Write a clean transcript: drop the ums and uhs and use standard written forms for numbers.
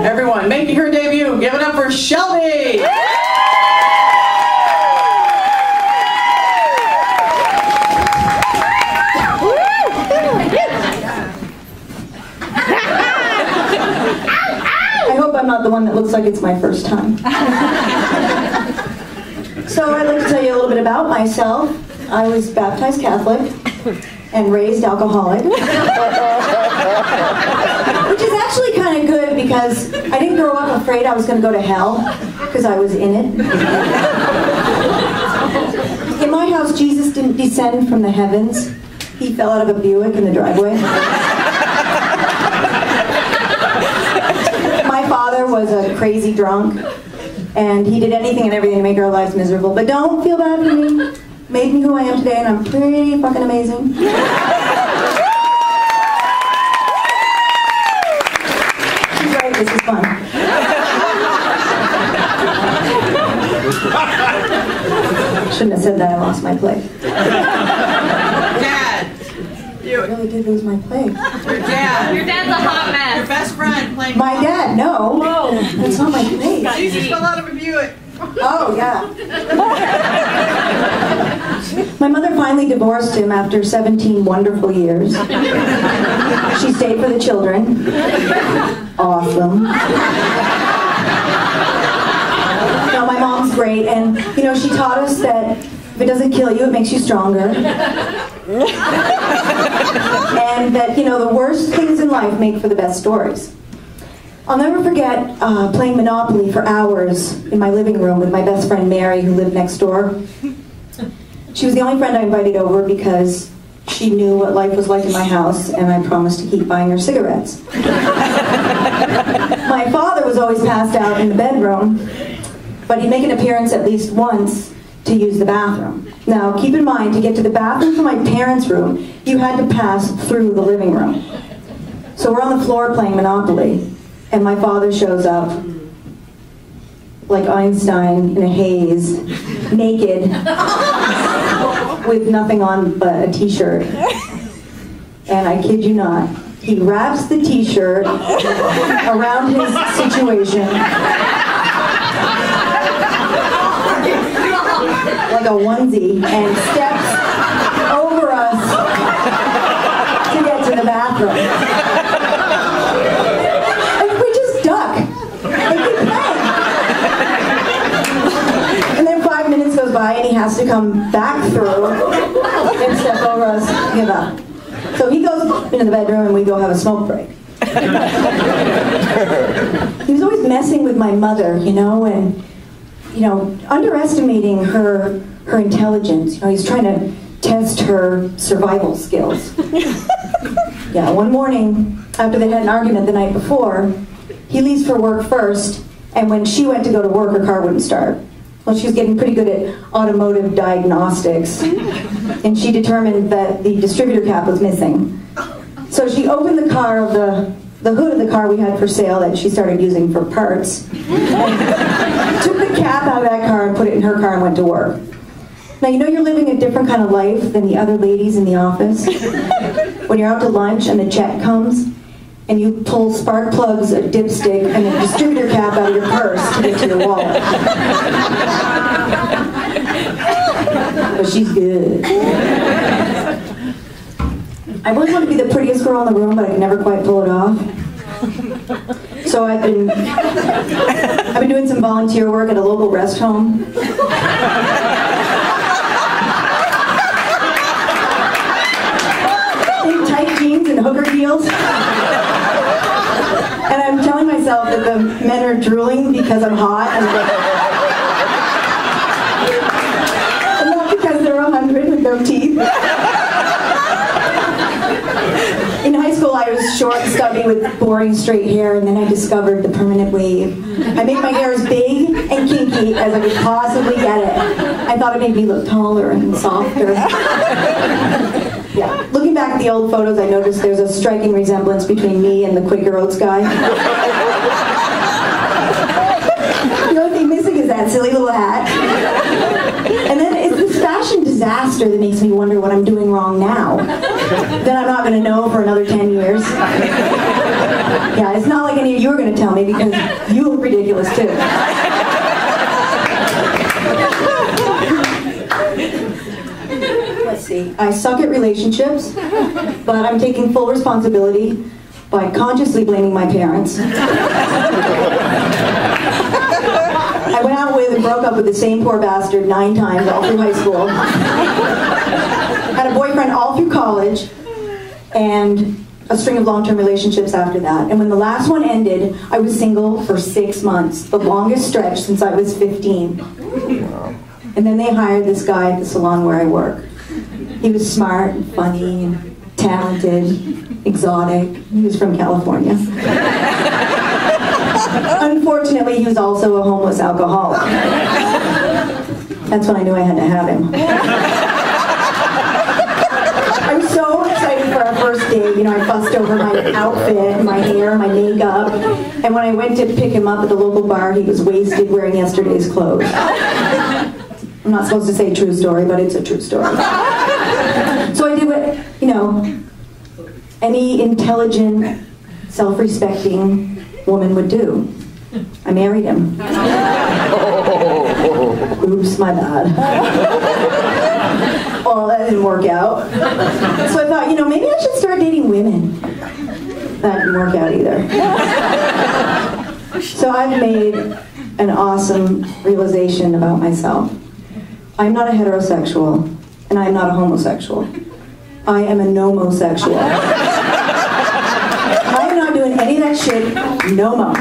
Everyone, making her debut, give it up for Shelby! I hope I'm not the one that looks like it's my first time. So I'd like to tell you a little bit about myself. I was baptized Catholic and raised alcoholic. Which is actually kind of good because I didn't grow up afraid I was going to go to hell because I was in it. In my house, Jesus didn't descend from the heavens. He fell out of a Buick in the driveway. My father was a crazy drunk, and he did anything and everything to make our lives miserable. But don't feel bad for me. Made me who I am today, and I'm pretty fucking amazing. She's right, this is fun. Shouldn't have said that, I lost my play. Dad! I really did lose my play. Your dad! Your dad's a hot mess. Your best friend playing. My dad, no. Whoa. That's not my play. Jesus fell out of a Buick. Oh, yeah. My mother finally divorced him after 17 wonderful years. She stayed for the children. Awesome. No, my mom's great, and you know, she taught us that if it doesn't kill you, it makes you stronger. And that, you know, the worst things in life make for the best stories. I'll never forget playing Monopoly for hours in my living room with my best friend Mary, who lived next door. She was the only friend I invited over because she knew what life was like in my house, and I promised to keep buying her cigarettes. My father was always passed out in the bedroom, but he'd make an appearance at least once to use the bathroom. Now, keep in mind, to get to the bathroom from my parents' room, you had to pass through the living room. So we're on the floor playing Monopoly, and my father shows up like Einstein in a haze, naked, with nothing on but a t-shirt. And I kid you not, he wraps the t-shirt around his situation like a onesie and steps over us to get to the bathroom. And we just duck and keep playing. And then 5 minutes goes by and he has to come back through and step over us to give up. So he goes into the bedroom and we go have a smoke break. He was always messing with my mother, you know, and underestimating her intelligence. You know, he's trying to test her survival skills. Yeah, one morning, after they had an argument the night before, he leaves for work first, and when she went to go to work, her car wouldn't start. Well, she was getting pretty good at automotive diagnostics, and she determined that the distributor cap was missing. So she opened the car, the hood of the car we had for sale that she started using for parts, and took the cap out of that car and put it in her car and went to work. Now, you know you're living a different kind of life than the other ladies in the office. When you're out to lunch and the check comes, and you pull spark plugs, a dipstick, and a distributor cap out of your purse to get to your wallet. But she's good. I always wanted to be the prettiest girl in the room, but I could never quite pull it off. So I've been doing some volunteer work at a local rest home. In tight jeans and hooker heels. And I'm telling myself that the men are drooling because I'm hot and not because they're 100 with no teeth. In high school, I was short and stubby with boring straight hair, and then I discovered the permanent wave. I made my hair as big and kinky as I could possibly get it. I thought it made me look taller and softer. Yeah. Looking back at the old photos, I noticed there's a striking resemblance between me and the Quaker Oats guy. The only thing missing is that silly little hat. And then it's this fashion disaster that makes me wonder what I'm doing wrong now. That I'm not going to know for another 10 years. Yeah, it's not like any of you are going to tell me because you look ridiculous too. Let's see. I suck at relationships, but I'm taking full responsibility by consciously blaming my parents. I went out with and broke up with the same poor bastard 9 times all through high school. Had a boyfriend all through college, and a string of long-term relationships after that. And when the last one ended, I was single for 6 months, the longest stretch since I was 15. And then they hired this guy at the salon where I work. He was smart and funny and talented, exotic. He was from California. Unfortunately, he was also a homeless alcoholic. That's when I knew I had to have him. I was so excited for our first date. You know, I fussed over my outfit, my hair, my makeup. And when I went to pick him up at the local bar, he was wasted wearing yesterday's clothes. I'm not supposed to say true story, but it's a true story. So I did what, you know, any intelligent, self-respecting woman would do. I married him. Oops, my bad. Oh, that didn't work out. So I thought, you know, maybe I should start dating women. That didn't work out either. So I've made an awesome realization about myself. I'm not a heterosexual, and I'm not a homosexual. I am a nomosexual. I am not doing any of that shit no more.